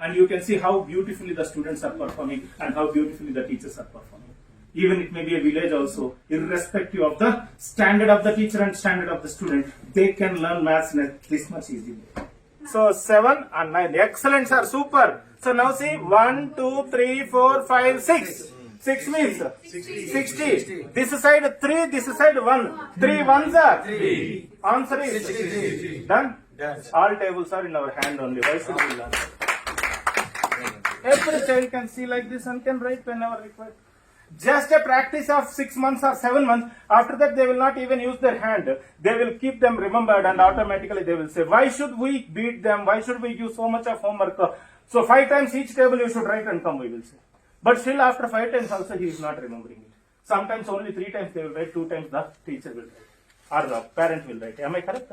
And you can see how beautifully the students are performing and how beautifully the teachers are performing. Even it may be a village also, irrespective of the standard of the teacher and standard of the student, they can learn maths this much easily. So 7 and 9. Excellent, sir. Super. So now see 1, 2, 3, 4, 5, 6. 6 means 60. This side 3, this side 1. 3 ones are 3. Answer is done. All tables are in our hand only. Why should we learn? Every child can see like this and can write whenever required. Just a practice of 6 months or 7 months. After that, they will not even use their hand. They will keep them remembered, and automatically they will say, why should we beat them? Why should we give so much of homework? So 5 times each table you should write and come, we will say. But still after 5 times also he is not remembering it. Sometimes only 3 times they will write, 2 times the teacher will write. Or the parent will write. Am I correct?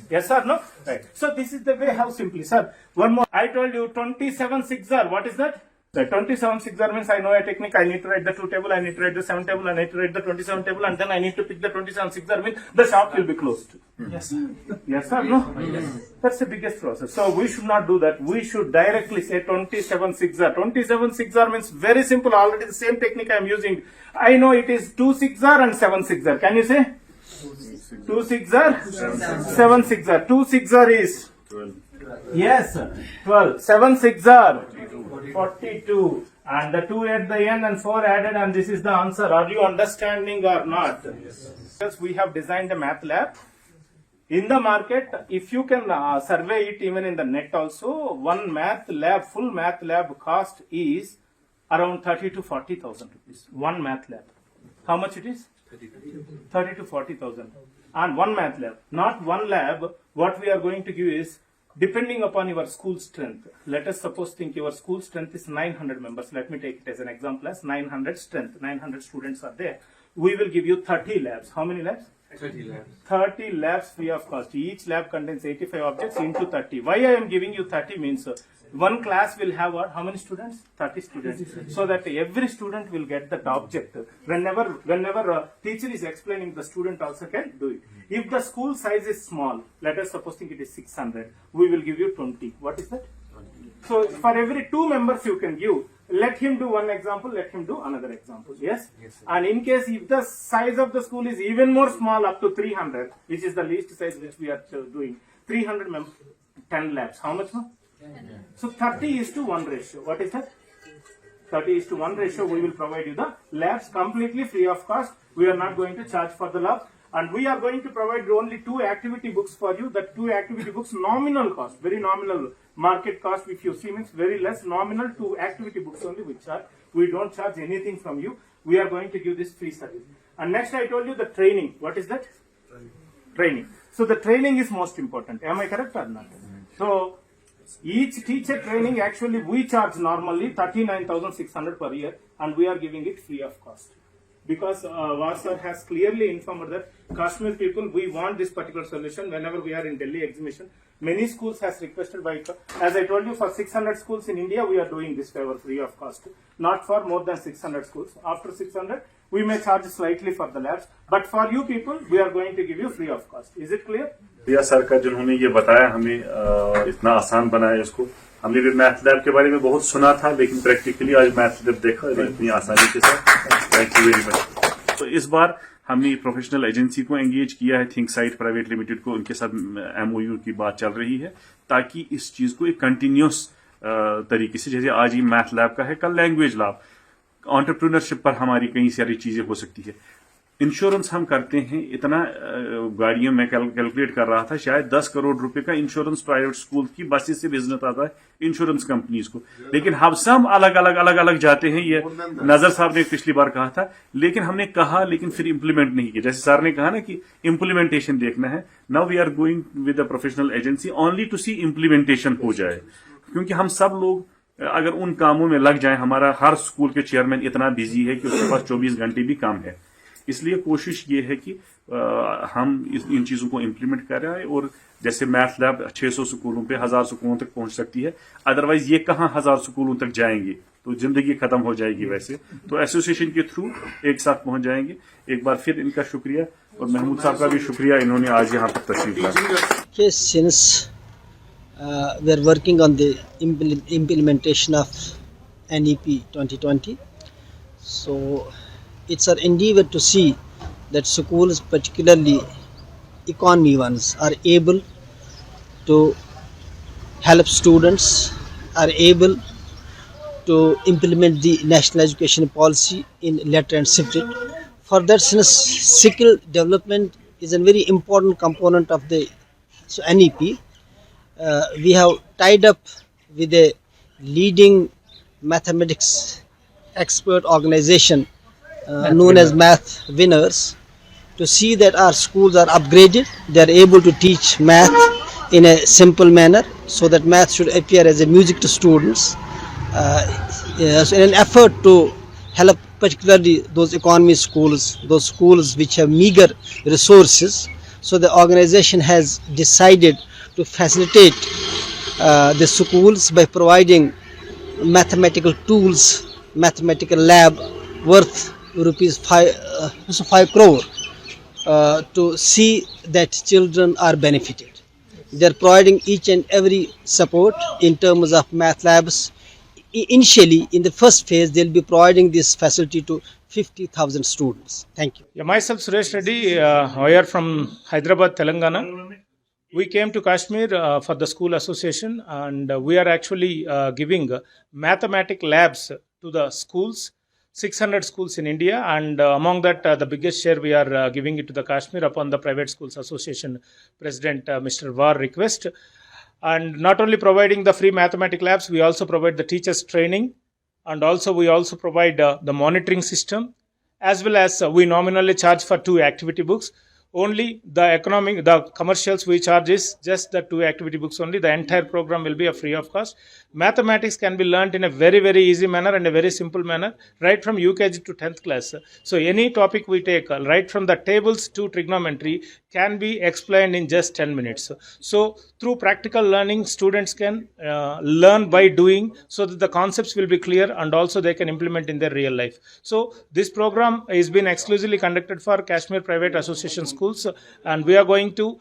Yes or no? Right. So this is the way how simply, sir. One more. I told you 27 6R. What is that? The 27 6R means I know a technique. I need to write the 2 table, I need to write the 7 table, I need to write the 27 table, and then I need to pick the 27 6R means the shop will be closed. Yes sir. Yes or no? Yes. That's the biggest process. So we should not do that. We should directly say 27 6R. 27 6R means very simple. Already the same technique I am using. I know it is 2 6R and 7 6R. Can you say? 2 6R? 7 6R. 2 6R is 12. Yes, 12. 7 6R 42. And the 2 at the end and 4 added, and this is the answer. Are you understanding or not? Yes. We have designed a math lab. In the market, if you can survey it even in the net also, one math lab, full math lab cost is around 30 to 40,000 rupees. One math lab. How much it is? 30 to 40,000. And one math lab. Not one lab. What we are going to give is, depending upon your school strength. Let us suppose think your school strength is 900 members. Let me take it as an example as 900 strength. 900 students are there. We will give you 30 labs. How many labs? 30 labs. 30 labs free of cost. Each lab contains 85 objects into 30. Why I am giving you 30 means one class will have what? How many students? 30 students. So that every student will get that object. Whenever a teacher is explaining, the student also can do it. If the school size is small, let us suppose think it is 600, we will give you 20. What is that? 20. So for every 2 members you can give. Let him do one example, let him do another example. Yes? Yes, and in case if the size of the school is even more small, up to 300, which is the least size which we are doing, 300 members, 10 labs. How much more? 10. So 30 is to 1 ratio. What is that? 30 is to 1 ratio. We will provide you the labs completely free of cost. We are not going to charge for the lab. And we are going to provide only 2 activity books for you. That 2 activity books, nominal cost, very nominal. Market cost, if you see, means very less. Nominal 2 activity books only we charge. We don't charge anything from you. We are going to give this free service. And next I told you the training. What is that? Training. So the training is most important. Am I correct or not? So each teacher training actually we charge normally 39,600 per year, and we are giving it free of cost. Because Varsar has clearly informed that Kashmir people, we want this particular solution. Whenever we are in Delhi exhibition, many schools has requested by, as I told you, for 600 schools in India, we are doing this favor free of cost. Not for more than 600 schools. After 600, we may charge slightly for the labs. But for you people, we are going to give you free of cost. Is it clear? Priya sir का जिन्होंने ये बताया हमें इतना आसान बनाया इसको. हमने भी मैथ लैब के बारे में बहुत सुना था, लेकिन प्रैक्टिकली आज मैथ लैब देखा इतनी आसानी के साथ. Thank you very much. तो इस बार हमने प्रोफेशनल एजेंसी को एंगेज किया है, थिंक साइट प्राइवेट लिमिटेड को. उनके साथ MOU की बात चल रही है ताकि इस चीज को एक कंटिन्यूस तरीके से, जैसे आज ये मैथ लैब का है, कल लैंग्वेज लैब, एंटरप्रेन्योरशिप पर हमारी कई सारी चीजें हो सकती है. इंश्योरेंस हम करते हैं इतना, गाड़ियों में कैलकुलेट कर रहा था, शायद 10 करोड़ रुपए का इंश्योरेंस प्राइवेट स्कूल की बसेस से बिजनेस आता है इंश्योरेंस कंपनीज को. लेकिन हम सब अलग अलग जाते हैं. ये नजर साहब ने पिछली बार कहा था, लेकिन हमने कहा लेकिन फिर इंप्लीमेंट नहीं किया. जैसे सर ने कहा ना कि इंप्लीमेंटेशन देखना है. Now we are going with a professional agency only to see implementation हो जाए. क्योंकि हम सब लोग अगर उन कामों में लग जाए, हमारा हर स्कूल के चेयरमैन इतना बिजी है कि उसके पास 24 घंटे भी कम है. इसलिए कोशिश ये है कि हम इन चीजों को इम्प्लीमेंट कर रहे हैं. और जैसे मैथ लैब 600 स्कूलों पे 1000 स्कूलों तक पहुंच सकती है. अदरवाइज ये कहां 1000 स्कूलों तक जाएंगे, तो जिंदगी खत्म हो जाएगी. वैसे तो एसोसिएशन के थ्रू एक साथ पहुंच जाएंगे. एक बार फिर इनका शुक्रिया, और महमूद साहब का भी शुक्रिया, इन्होंने आज यहाँ पर तशरीफ लाया. Since We are working on the implementation of NEP 2020. So it's our endeavor to see that schools, particularly economy ones, are able to help students, are able to implement the national education policy in letter and spirit. For that, since skill development is a very important component of the NEP, we have tied up with a leading mathematics expert organization known as Math Winners to see that our schools are upgraded. They are able to teach math in a simple manner so that math should appear as a music to students. So in an effort to help particularly those economy schools, those schools which have meager resources, so the organization has decided to facilitate the schools by providing mathematical tools, mathematical lab worth rupees 5 crore to see that children are benefited. They are providing each and every support in terms of math labs. Initially, in the first phase, they will be providing this facility to 50,000 students. Thank you. Yeah, myself, Suresh Reddy, here from Hyderabad, Telangana. We came to Kashmir for the school association, and we are actually giving mathematic labs to the schools, 600 schools in India, and among that, the biggest share we are giving it to the Kashmir upon the Private Schools Association President Mr. Var request. And not only providing the free mathematic labs, we also provide the teachers training, and also we also provide the monitoring system, as well as we nominally charge for 2 activity books. Only the commercials we charge is just the 2 activity books only. The entire program will be a free of cost. Mathematics can be learnt in a very, very easy manner and a very simple manner, right from UKG to 10th class. So any topic we take, right from the tables to trigonometry, can be explained in just 10 minutes. So through practical learning, students can learn by doing, so that the concepts will be clear and also they can implement in their real life. So this program is been exclusively conducted for Kashmir Private Association Schools, and we are going to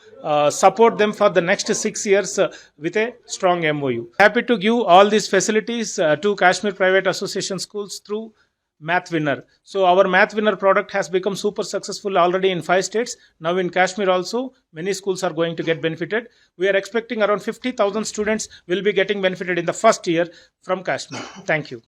support them for the next 6 years with a strong MOU. Happy to give all these facilities to Kashmir Private Association Schools through Math Winner. So our Math Winner product has become super successful already in 5 states. Now in Kashmir also, many schools are going to get benefited. We are expecting around 50,000 students will be getting benefited in the first year from Kashmir. Thank you.